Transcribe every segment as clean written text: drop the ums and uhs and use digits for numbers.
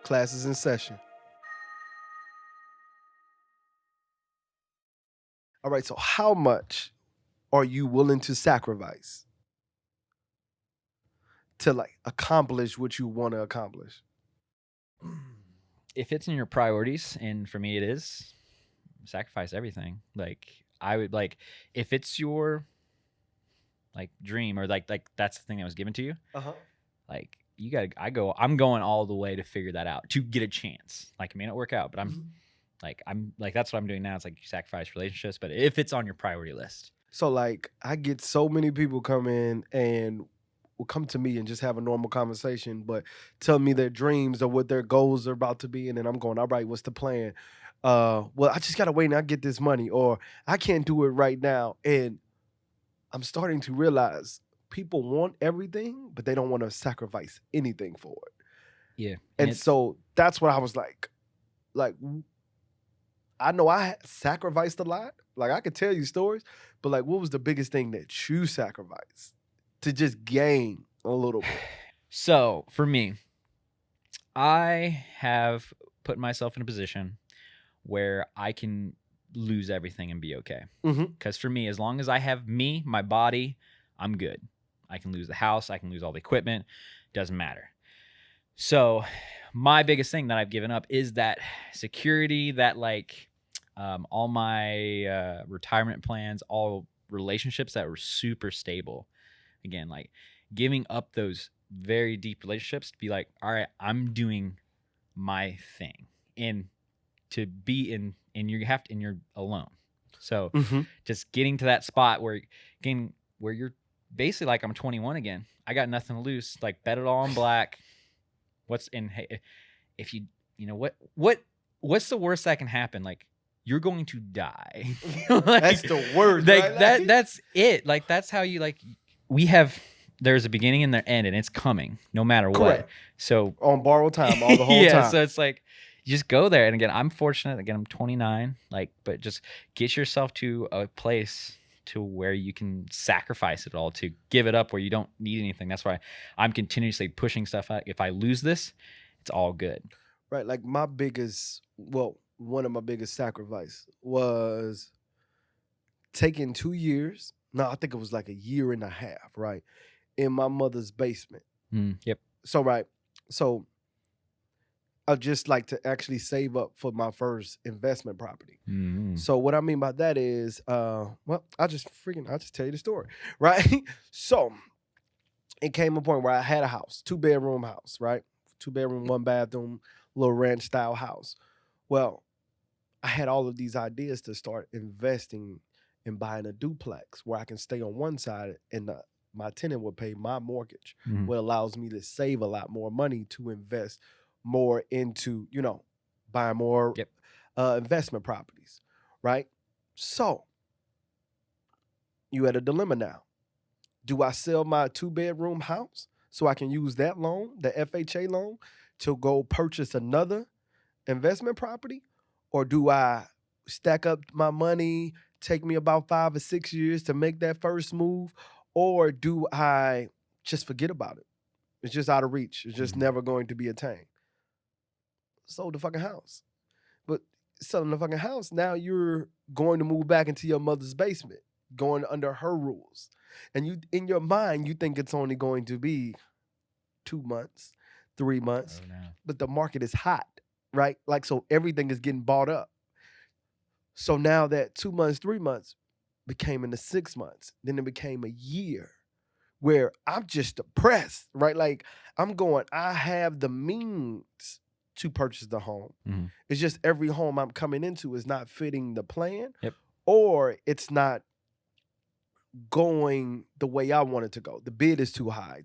Classes in session. All right, so how much are you willing to sacrifice to like accomplish what you want to accomplish? If it's in your priorities, and for me it is, sacrifice everything. Like I would like if it's your like dream or like that's the thing that was given to you, Uh-huh. like you gotta I'm going all the way to figure that out to get a chance. Like it may not work out, but I'm like that's what I'm doing now. It's like you sacrifice relationships, but if it's on your priority list. So like I get so many people come in and will come to me and just have a normal conversation, but tell me their dreams or what their goals are about to be. And then I'm going, all right, what's the plan? Well, I just gotta wait and I get this money, or I can't do it right now. And I'm starting to realize people want everything, but they don't want to sacrifice anything for it. Yeah. And And it's so that's what I was like I know I sacrificed a lot. Like I could tell you stories, but like what was the biggest thing that you sacrificed to just gain a little bit? so for me, I have put myself in a position where I can lose everything and be okay. Mhm. Because for me, as long as I have me, my body, I'm good. I can lose the house, I can lose all the equipment, doesn't matter. So, my biggest thing that I've given up is that security, that like all my retirement plans, all relationships that were super stable. Again, like giving up those very deep relationships to be like, all right, I'm doing my thing. And to be in you have to and you're alone. So Mhm. just getting to that spot where you're basically like I'm 21 again. I got nothing to lose. Like bet it all on black. What's in hey, if you know what's the worst that can happen? Like you're going to die. That's like the worst, right? like Like that's it. Like that's how you like we have there's a beginning and the end and it's coming no matter what. correct. So On borrowed time all the whole yeah, time. so it's like you just go there. And again, I'm fortunate. Again, I'm 29. Like, but just get yourself to a place to where you can sacrifice it all to give it up where you don't need anything. That's why I'm continuously pushing stuff out. If I lose this, it's all good. Right. Like my biggest well, one of my biggest sacrifice was taking 2 years. No, I think it was like a year and a half, right? In my mother's basement. Yep. So right. So I just like to actually save up for my first investment property. Mm. So what I mean by that is, well, I'll just tell you the story, right? So it came a point where I had a house, 2 bedroom house, right? 2 bedroom, 1 bathroom, little ranch style house. Well, I had all of these ideas to start investing in buying a duplex where I can stay on one side and my tenant would pay my mortgage, Mhm. what allows me to save a lot more money to invest more into, buying more Yep. investment properties, right? So you had a dilemma now. Do I sell my 2 bedroom house so I can use that loan, the FHA loan, to go purchase another investment property? Or do I stack up my money, take me about 5 or 6 years to make that first move? Or do I just forget about it? It's just out of reach. It's just Mhm. never going to be attained. Sold the fucking house. But selling the fucking house, now you're going to move back into your mother's basement, going under her rules. And you in your mind, you think it's only going to be 2 months, 3 months, Oh no. but the market is hot, right? Like so everything is getting bought up. So now that 2 months, 3 months became into 6 months, then it became a year where I'm just depressed, right? Like I'm going, I have the means to purchase the home. Mhm. It's just every home I'm coming into is not fitting the plan Yep. or it's not going the way I want it to go. The bid is too high.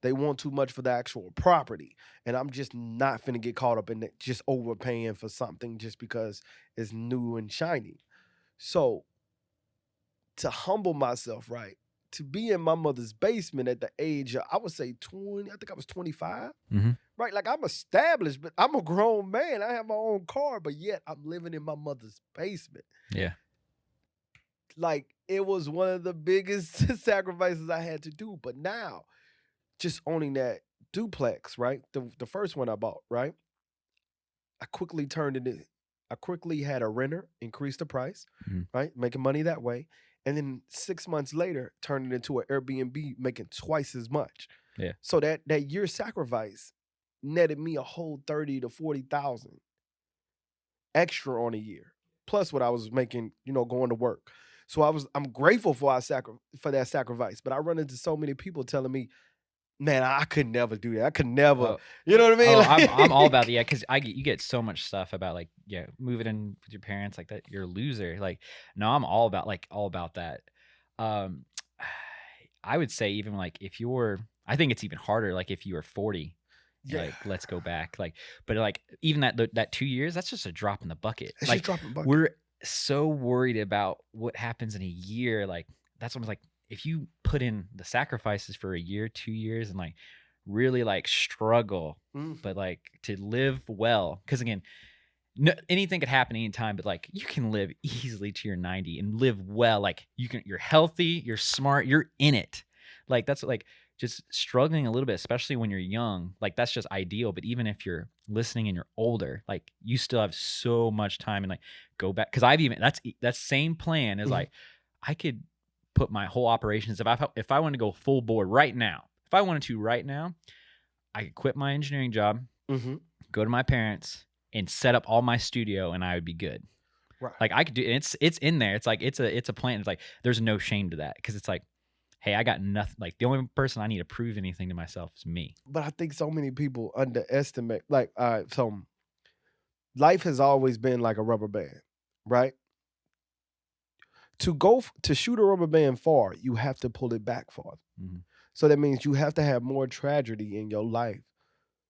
They want too much for the actual property. And I'm just not finna get caught up in it, just overpaying for something just because it's new and shiny. So to humble myself, right? To be in my mother's basement at the age of, I would say 20, I think I was 25, Mhm. right? Like I'm established, but I'm a grown man. I have my own car, but yet I'm living in my mother's basement. Yeah. Like it was one of the biggest sacrifices I had to do. But now, just owning that duplex, right? The first one I bought, right? I quickly turned it in. I quickly had a renter increase the price, Mhm. right? Making money that way. And then 6 months later, turned it into an Airbnb, making twice as much. Yeah. So that year sacrifice netted me a whole 30 to 40,000 extra on a year, plus what I was making, going to work. So I'm grateful for for that sacrifice. But I run into so many people telling me, man, I could never do that. I could never, Oh, you know what I mean? oh, I'm all about Like, the yeah, because you get so much stuff about like moving in with your parents like that. You're a loser. Like no, I'm all about that. Um, I would say even like if you're, I think it's even harder. Like if you are 40, yeah, like let's go back. Like, but like even that 2 years, that's just a drop in the bucket. it's just Like dropping bucket. we're so worried about what happens in a year. Like that's what I'm like. If you put in the sacrifices for a year, 2 years, and like really like struggle, Mm. but like to live well, because again, no, anything could happen anytime, but like you can live easily to your 90 and live well. Like you're healthy, you're smart, you're in it. Like that's like just struggling a little bit, especially when you're young. Like that's just ideal. But even if you're listening and you're older, like you still have so much time and like go back. Cause I've even, that's same plan is Mhm. like, I could put my whole operations, if I want to go full board right now, if I wanted to right now, I could quit my engineering job, Mhm. go to my parents and set up all my studio and I would be good. Right. Like I could do it's in there. It's like it's a plan. It's like there's no shame to that because it's like, hey, I got nothing. Like the only person I need to prove anything to myself is me. But I think so many people underestimate, like, all right, so life has always been like a rubber band, right? To shoot a rubber band far, you have to pull it back farther. Mhm. So that means you have to have more tragedy in your life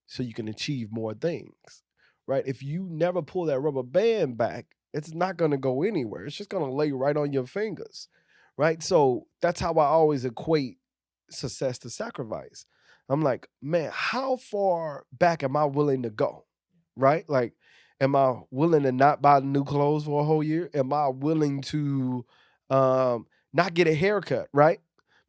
so you can achieve more things, right? If you never pull that rubber band back, it's not going to go anywhere. It's just going to lay right on your fingers, right? So that's how I always equate success to sacrifice. I'm like, man, how far back am I willing to go, right? Like, am I willing to not buy new clothes for a whole year? Am I willing to not get a haircut, right?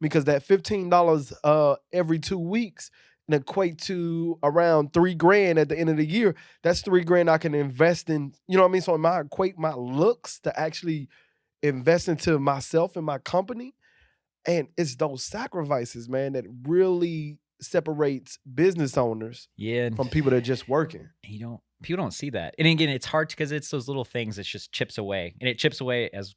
Because that $15 every 2 weeks and equate to around $3,000 at the end of the year. That's $3,000 I can invest in. You know what I mean? So am I equate my looks to actually invest into myself and my company? And it's those sacrifices, man, that really separates business owners Yeah. And from people that are just working. people don't see that. And again, it's hard because it's those little things that just chips away. And it chips away as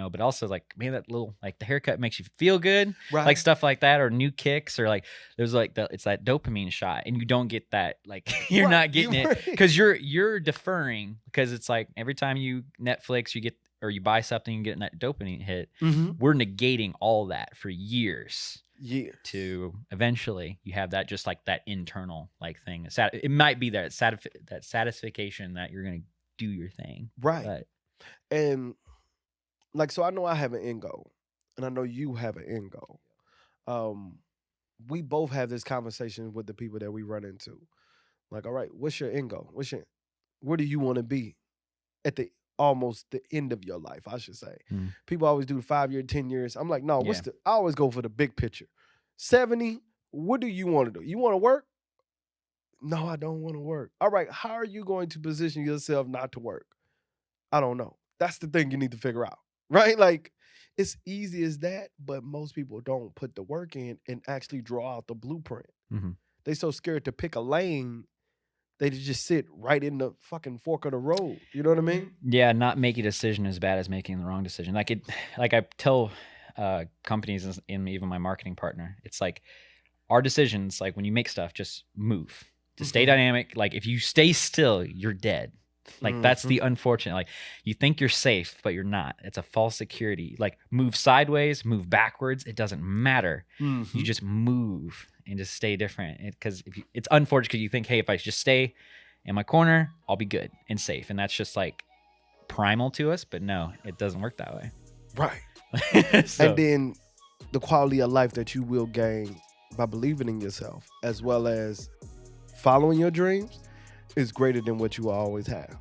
but also like, man, that little like the haircut makes you feel good. Right. Like stuff like that, or new kicks, or like there's like it's that dopamine shot, and you don't get that. Like you're Right, not getting you it right. because you're deferring, because it's like every time you Netflix, you get, or you buy something, you get that dopamine hit. Mhm. We're negating all that for years Years. to eventually you have that, just like that internal like thing. It might be that satisfaction that you're gonna do your thing, Right. but And like, so I know I have an end goal, and I know you have an end goal. We both have this conversation with the people that we run into. Like, all right, what's your end goal? Where do you want to be at the almost the end of your life, I should say? Mm. People always do 5 year, 10 years. I'm like, no, Yeah. I always go for the big picture. 70, what do you want to do? You want to work? No, I don't want to work. All right, how are you going to position yourself not to work? I don't know. That's the thing you need to figure out, right? Like, it's easy as that, but most people don't put the work in and actually draw out the blueprint. Mhm. They so scared to pick a lane, they just sit right in the fucking fork of the road. You know what I mean? Yeah, not making a decision is bad as making the wrong decision. Like I tell companies and even my marketing partner, it's like our decisions, like when you make stuff, just move. To stay Mhm. dynamic, like if you stay still, you're dead. Like that's the unfortunate. Like you think you're safe, but you're not. It's a false security. Like move sideways, move backwards. It doesn't matter. Mhm. You just move and just stay different. Because it's unfortunate because you think, hey, if I just stay in my corner, I'll be good and safe. And that's just like primal to us. But no, it doesn't work that way. Right. So, And then the quality of life that you will gain by believing in yourself, as well as following your dreams, is greater than what you will always have.